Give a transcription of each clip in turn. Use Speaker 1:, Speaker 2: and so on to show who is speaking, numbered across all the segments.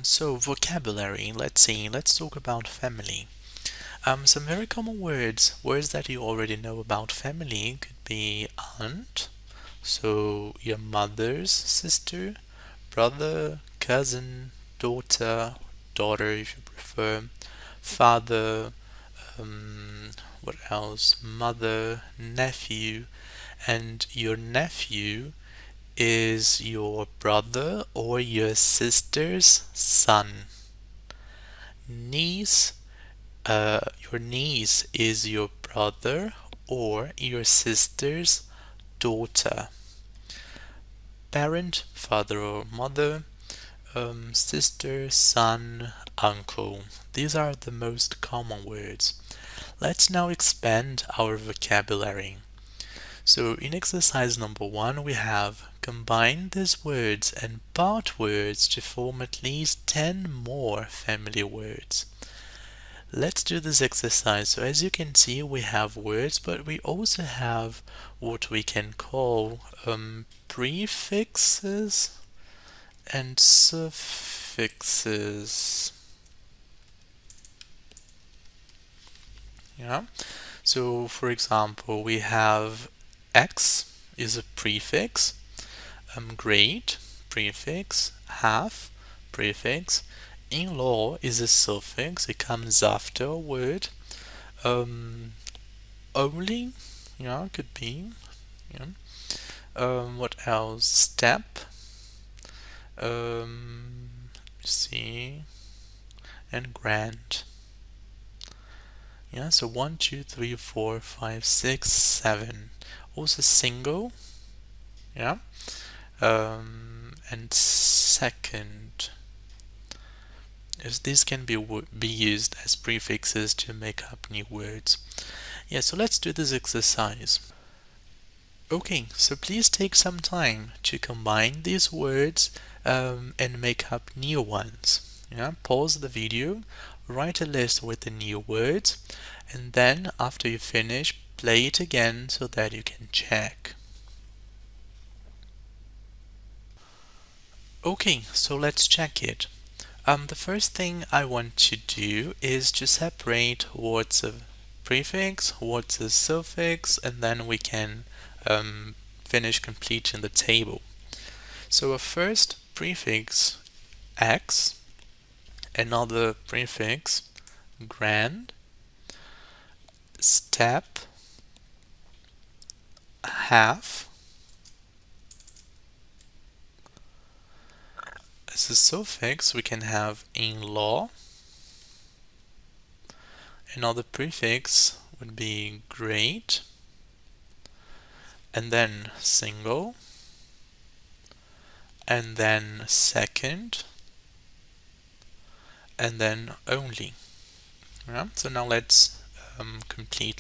Speaker 1: So vocabulary, let's talk about family. Some very common words that you already know about family could be aunt, so your mother's sister, brother, cousin, daughter if you prefer, father, what else? Mother, nephew, and your nephew is your brother or your sister's son. Niece, your niece is your brother or your sister's daughter. Parent, father or mother, sister, son, uncle. These are the most common words. Let's now expand our vocabulary. So in exercise number 1, we have combine these words and part words to form at least 10 more family words. Let's do this exercise. So as you can see, we have words, but we also have what we can call prefixes and suffixes. Yeah. So for example, we have X is a prefix, great, prefix, half, prefix, in-law is a suffix, it comes after a word, only, yeah, could be, yeah. What else? Step, see, and grand. Yeah, so 1, 2, 3, 4, 5, 6, 7. Also single, yeah, and second. As these can be used as prefixes to make up new words. Yeah, so let's do this exercise. Okay, so please take some time to combine these words and make up new ones. Yeah, pause the video, write a list with the new words, and then after you finish, play it again so that you can check. Okay, so let's check it. The first thing I want to do is to separate what's a prefix, what's a suffix, and then we can finish completing the table. So a first prefix, X, another prefix, grand, step, half. As a suffix, we can have in-law. Another prefix would be great, and then single, and then second, and then only. Yeah? So now let's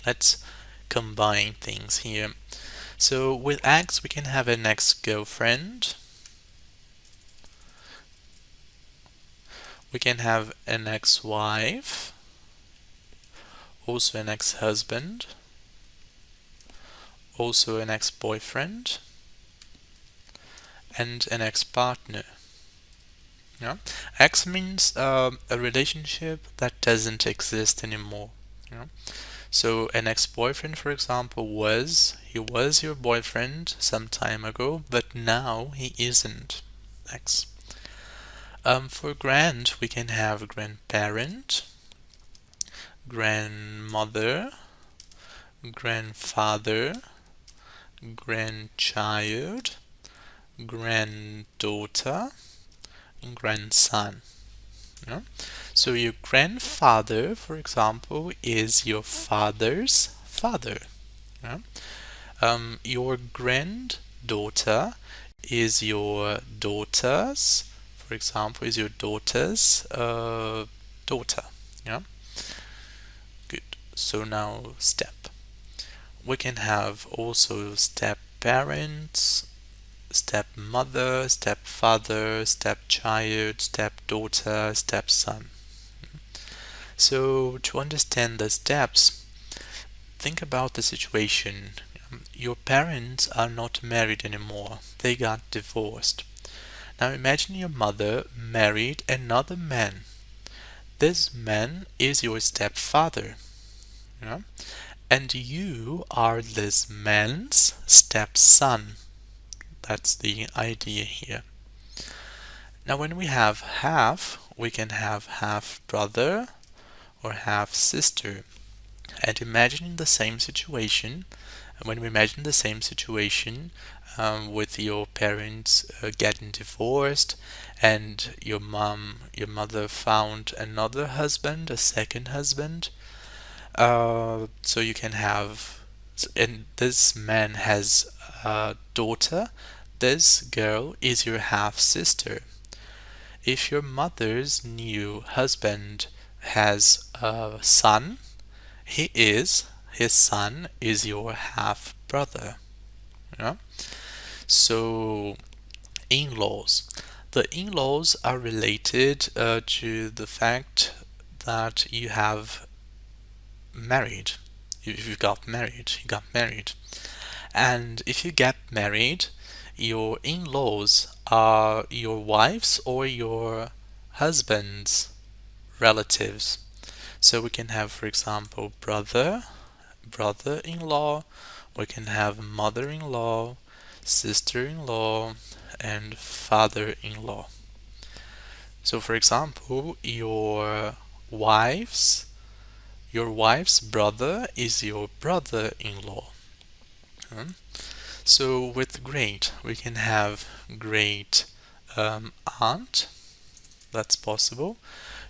Speaker 1: let's combine things here. So with X, we can have an ex-girlfriend. We can have an ex-wife, also an ex-husband, also an ex-boyfriend, and an ex-partner. Yeah? Ex means a relationship that doesn't exist anymore. Yeah? So an ex-boyfriend, for example, he was your boyfriend some time ago, but now he isn't. Ex. For grand, we can have grandparent, grandmother, grandfather, grandchild, granddaughter, and grandson. Yeah? So your grandfather, for example, is your father's father. Yeah? Your granddaughter is your daughter's, for example, is your daughter's daughter. Yeah? Good. So now step. We can have also step parents, stepmother, stepfather, stepchild, stepdaughter, stepson. So to understand the steps, think about the situation. Your parents are not married anymore. They got divorced. Now imagine your mother married another man. This man is your stepfather, yeah? And you are this man's stepson. That's the idea here. Now when we have half, we can have half brother or half sister. And imagine the same situation, when we imagine the same situation with your parents getting divorced and your mother found another husband, a second husband. So you can have, and this man has a daughter. This girl is your half sister. If your mother's new husband has a son, his son is your half brother. Yeah? So, in-laws. The in-laws are related to the fact that you have married. If you got married, you got married. And if you get married, your in-laws are your wife's or your husband's relatives. So we can have, for example, brother-in-law, we can have mother-in-law, sister-in-law, and father-in-law. So for example, wife's brother is your brother-in-law. Hmm? So with great, we can have great aunt. That's possible.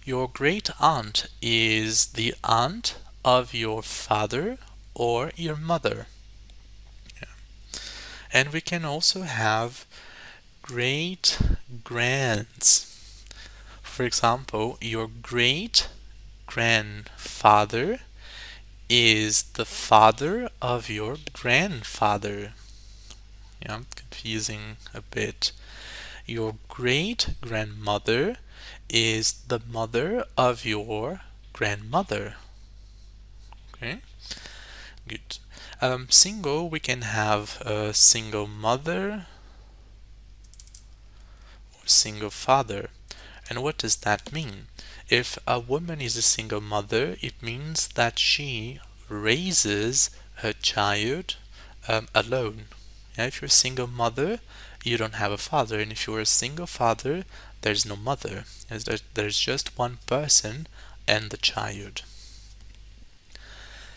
Speaker 1: Your great aunt is the aunt of your father or your mother. Yeah. And we can also have great grands. For example, your great grandfather is the father of your grandfather. Yeah, confusing a bit. Your great grandmother is the mother of your grandmother. Okay, good. Single, we can have a single mother or single father. And what does that mean? If a woman is a single mother, it means that she raises her child alone. Yeah, if you're a single mother, you don't have a father, and if you're a single father, there's no mother. There's just one person and the child.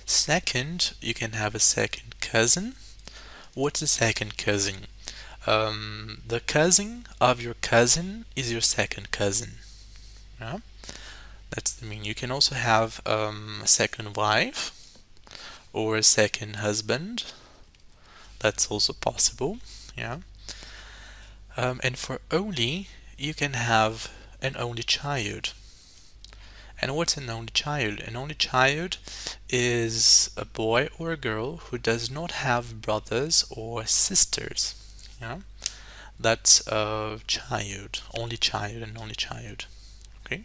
Speaker 1: Second, you can have a second cousin. What's a second cousin? The cousin of your cousin is your second cousin. Yeah? That's the mean. You can also have a second wife or a second husband. That's also possible. Yeah. And for only, you can have an only child. And what's an only child? An only child is a boy or a girl who does not have brothers or sisters. Yeah, that's a child, only child, and only child. Okay,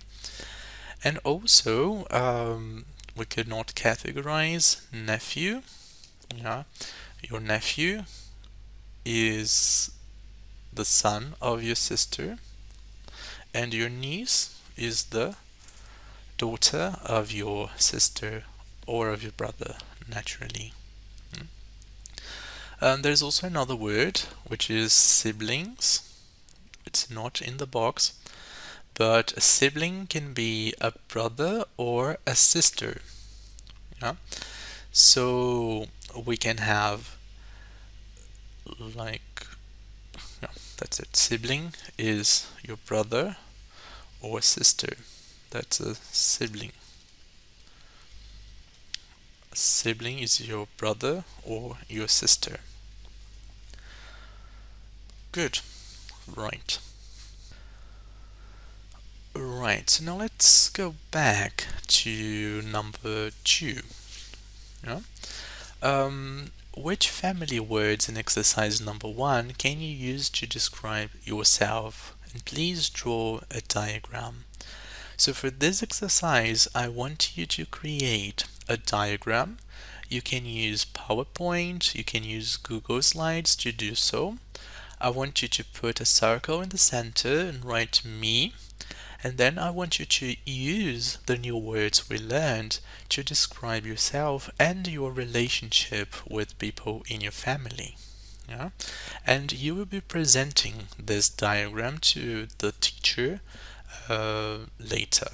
Speaker 1: and also we could not categorize nephew. Yeah, your nephew is the son of your sister, and your niece is the daughter of your sister or of your brother, naturally. There's also another word which is siblings. It's not in the box, but a sibling can be a brother or a sister. Yeah. So we can have like, yeah, that's it. Sibling is your brother or sister. That's a sibling. A sibling is your brother or your sister. Good. Right. Right, so now let's go back to number 2. Yeah? Which family words in exercise number 1 can you use to describe yourself? And please draw a diagram. So for this exercise, I want you to create a diagram. You can use PowerPoint, you can use Google Slides to do so. I want you to put a circle in the center and write me. And then I want you to use the new words we learned to describe yourself and your relationship with people in your family. Yeah? And you will be presenting this diagram to the teacher later.